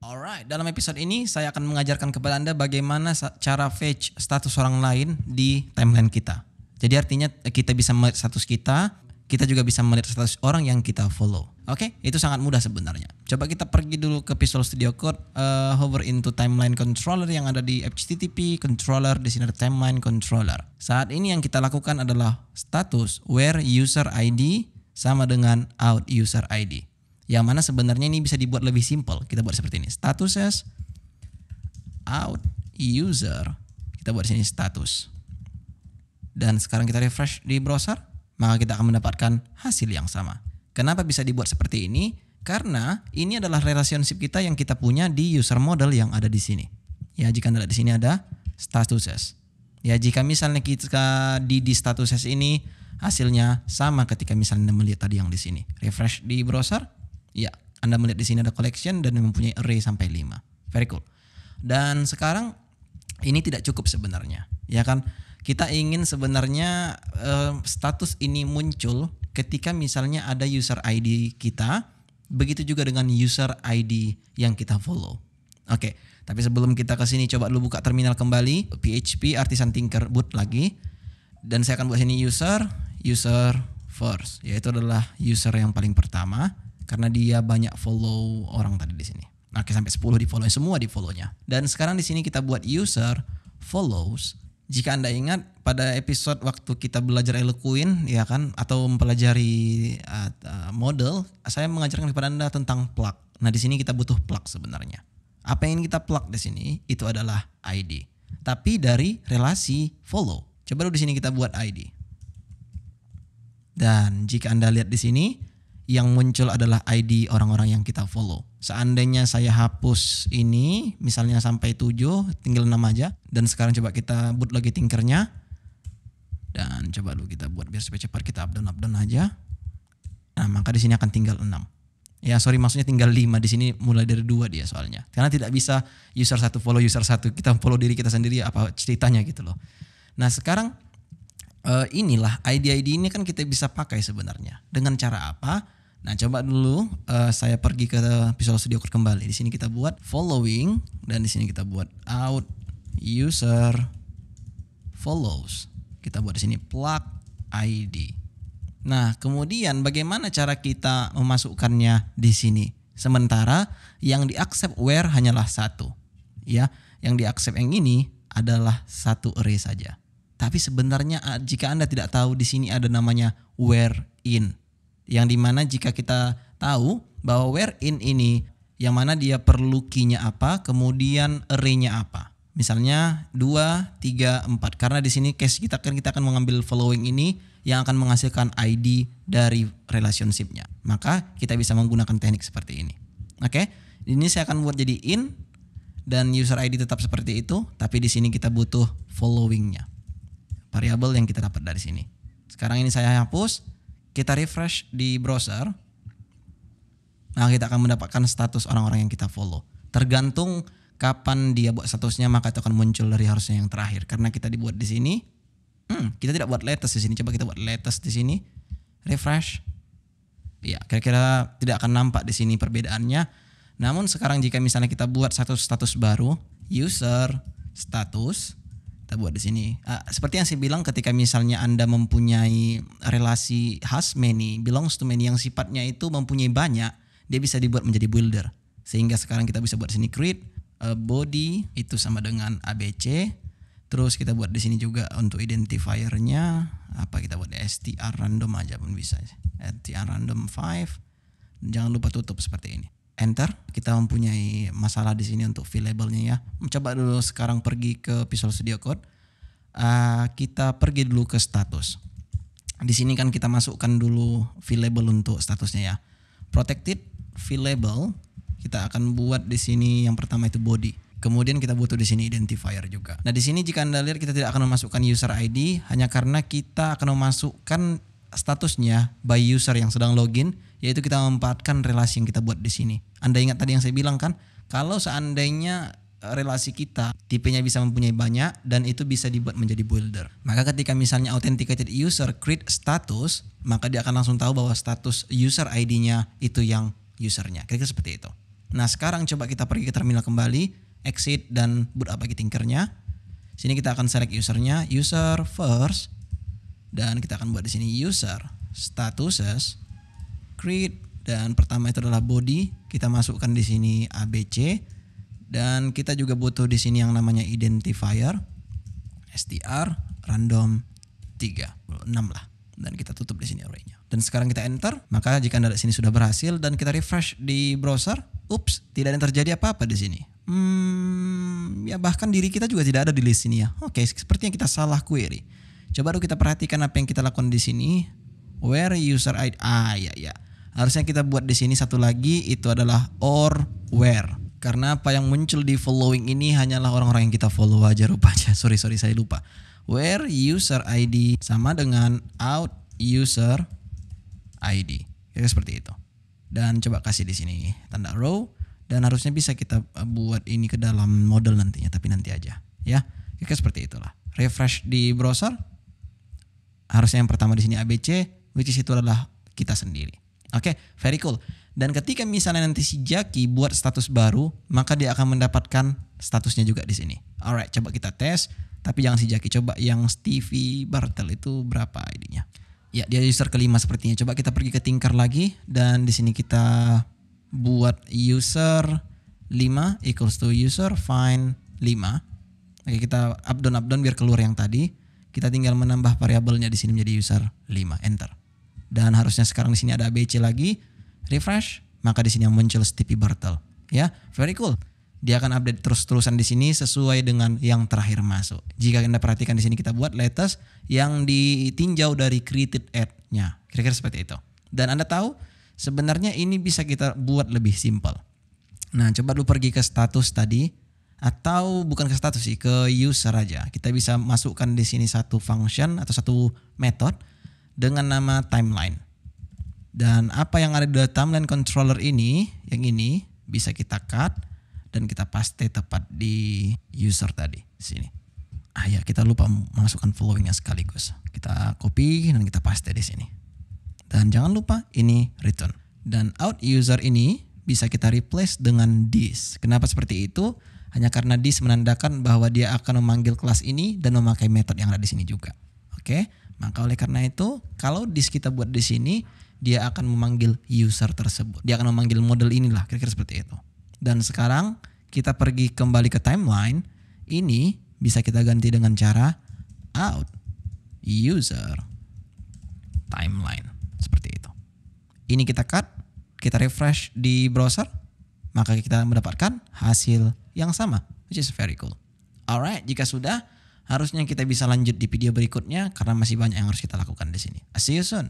Alright, dalam episode ini saya akan mengajarkan kepada Anda bagaimana cara fetch status orang lain di timeline kita. Jadi artinya kita bisa melihat status kita juga bisa melihat status orang yang kita follow. Oke, itu sangat mudah sebenarnya. Coba kita pergi dulu ke Visual Studio Code, hover into timeline controller yang ada di HTTP controller, di sini ada timeline controller. Saat ini yang kita lakukan adalah status where user ID sama dengan out user ID. Yang mana sebenarnya ini bisa dibuat lebih simpel. Kita buat seperti ini. Statuses out user. Kita buat di sini status. Dan sekarang kita refresh di browser, maka kita akan mendapatkan hasil yang sama. Kenapa bisa dibuat seperti ini? Karena ini adalah relationship kita yang kita punya di user model yang ada di sini. Ya, jika Anda lihat di sini ada statuses. Ya, jika misalnya kita di statuses ini hasilnya sama ketika misalnya Anda melihat tadi yang di sini. Refresh di browser. Ya, Anda melihat di sini ada collection dan mempunyai array sampai 5. Very cool. Dan sekarang ini tidak cukup sebenarnya. Ya kan? Kita ingin sebenarnya status ini muncul ketika misalnya ada user ID kita, begitu juga dengan user ID yang kita follow. Oke, tapi sebelum kita ke sini coba dulu buka terminal kembali, PHP Artisan Tinker boot lagi. Dan saya akan buat sini user first, yaitu adalah user yang paling pertama. Karena dia banyak follow orang tadi di sini. Oke, sampai 10 di follow, semua di follow-nya. Dan sekarang di sini kita buat user follows. Jika Anda ingat pada episode waktu kita belajar Eloquent ya kan, atau mempelajari model, saya mengajarkan kepada Anda tentang plug. Nah, di sini kita butuh plug sebenarnya. Apa yang ingin kita plug di sini itu adalah ID. Tapi dari relasi follow. Coba dulu di sini kita buat ID. Dan jika Anda lihat di sini, yang muncul adalah ID orang-orang yang kita follow. Seandainya saya hapus ini, misalnya sampai 7, tinggal 6 aja. Dan sekarang coba kita boot lagi Tinkernya. Dan coba dulu kita buat biar supaya cepat, kita up down aja. Nah, maka di sini akan tinggal 6. Ya, sorry, maksudnya tinggal 5. Di sini mulai dari 2 dia soalnya. Karena tidak bisa user 1 follow user 1. Kita follow diri kita sendiri, apa ceritanya gitu loh. Nah, sekarang inilah ID-ID ini kan kita bisa pakai sebenarnya. Dengan cara apa? Nah, coba dulu saya pergi ke Visual Studio Code kembali. Di sini kita buat following dan di sini kita buat out user follows. Kita buat di sini plug ID. Nah, kemudian bagaimana cara kita memasukkannya di sini? Sementara yang di-accept where hanyalah 1. Ya, yang di-accept yang ini adalah 1 array saja. Tapi sebenarnya jika Anda tidak tahu di sini ada namanya where in. Yang dimana jika kita tahu bahwa where in ini yang mana dia perlu key-nya apa, kemudian array-nya apa. Misalnya 2, 3, 4. Karena di sini case kita akan mengambil following ini yang akan menghasilkan ID dari relationship-nya. Maka kita bisa menggunakan teknik seperti ini. Oke, ini saya akan buat jadi in dan user ID tetap seperti itu, tapi di sini kita butuh following-nya. Variabel yang kita dapat dari sini. Sekarang ini saya hapus. Kita refresh di browser, nah kita akan mendapatkan status orang-orang yang kita follow. Tergantung kapan dia buat statusnya, maka itu akan muncul dari harusnya yang terakhir. Karena kita dibuat di sini, kita tidak buat latest di sini. Coba kita buat latest di sini, refresh. Ya, kira-kira tidak akan nampak di sini perbedaannya. Namun sekarang jika misalnya kita buat satu status baru, user status. Kita buat di sini. Seperti yang saya bilang, ketika misalnya Anda mempunyai relasi has many, belongs to many yang sifatnya itu mempunyai banyak, dia bisa dibuat menjadi builder. Sehingga sekarang kita bisa buat di sini create body itu sama dengan ABC. Terus kita buat di sini juga untuk identifiernya apa, kita buat str random aja pun bisa. str random 5. Jangan lupa tutup seperti ini. Enter. Kita mempunyai masalah di sini untuk fill labelnya ya. Coba dulu sekarang pergi ke Visual Studio Code. Kita pergi dulu ke status. Di sini kan kita masukkan dulu fill label untuk statusnya ya. Protected fill label kita akan buat di sini yang pertama itu body. Kemudian kita butuh di sini identifier juga. Nah, di sini jika Anda lihat kita tidak akan memasukkan user ID hanya karena kita akan memasukkan statusnya by user yang sedang login, yaitu kita memanfaatkan relasi yang kita buat di sini. Anda ingat tadi yang saya bilang kan, kalau seandainya relasi kita tipenya bisa mempunyai banyak dan itu bisa dibuat menjadi builder, maka ketika misalnya authenticated user create status, maka dia akan langsung tahu bahwa status user ID-nya itu yang usernya. Kira-kira seperti itu. Nah sekarang coba kita pergi ke terminal kembali, exit dan boot up lagi Tinkernya. Sini kita akan select usernya, user first, dan kita akan buat di sini user statuses create, dan pertama itu adalah body. Kita masukkan di sini ABC, dan kita juga butuh di sini yang namanya identifier str random 36 lah, dan kita tutup di sini array-nya. Dan sekarang kita enter, maka jika Anda di sini sudah berhasil dan kita refresh di browser, ups, tidak ada yang terjadi apa-apa di sini. Ya bahkan diri kita juga tidak ada di list ini ya. Oke, sepertinya kita salah query. Coba dulu kita perhatikan apa yang kita lakukan di sini. Where user ID? Ya. Harusnya kita buat di sini satu lagi, itu adalah or where. Karena apa yang muncul di following ini hanyalah orang-orang yang kita follow aja rupanya. Sorry saya lupa. Where user ID sama dengan out user ID. Kira seperti itu. Dan coba kasih di sini tanda row, dan harusnya bisa kita buat ini ke dalam model nantinya, tapi nanti aja ya. Kira seperti itulah. Refresh di browser. Harusnya yang pertama di sini ABC, which is itu adalah kita sendiri. Oke, very cool. Dan ketika misalnya nanti si Jaki buat status baru, maka dia akan mendapatkan statusnya juga di sini. Alright, coba kita tes. Tapi jangan si Jaki, coba yang Stevie Bartel itu berapa ID-nya? Ya, dia user kelima sepertinya. Coba kita pergi ke Tinker lagi, dan di sini kita buat user 5 equals to user find 5. Oke, kita up down biar keluar yang tadi. Kita tinggal menambah variabelnya di sini menjadi user 5, enter. Dan harusnya sekarang di sini ada ABC lagi, refresh, maka di sini yang muncul Stevie Bartel. Ya, very cool. Dia akan update terus-terusan di sini sesuai dengan yang terakhir masuk. Jika Anda perhatikan di sini kita buat latest yang ditinjau dari created ad-nya. Kira-kira seperti itu. Dan Anda tahu sebenarnya ini bisa kita buat lebih simple. Nah, coba dulu pergi ke status tadi, atau bukan ke status sih, ke user aja. Kita bisa masukkan di sini satu function atau satu method dengan nama timeline. Dan apa yang ada di timeline controller ini, yang ini bisa kita cut dan kita paste tepat di user tadi sini. Ya, kita lupa masukkan followingnya sekaligus. Kita copy dan kita paste di sini. Dan jangan lupa ini return. Dan out user ini bisa kita replace dengan this. Kenapa seperti itu? Hanya karena this menandakan bahwa dia akan memanggil kelas ini dan memakai metode yang ada di sini juga. Oke, maka oleh karena itu kalau this kita buat di sini, dia akan memanggil user tersebut. Dia akan memanggil model inilah, kira-kira seperti itu. Dan sekarang kita pergi kembali ke timeline. Ini bisa kita ganti dengan cara out user timeline. Seperti itu. Ini kita cut, kita refresh di browser, maka kita mendapatkan hasil yang sama, which is very cool. Alright, jika sudah, harusnya kita bisa lanjut di video berikutnya karena masih banyak yang harus kita lakukan di sini. See you soon.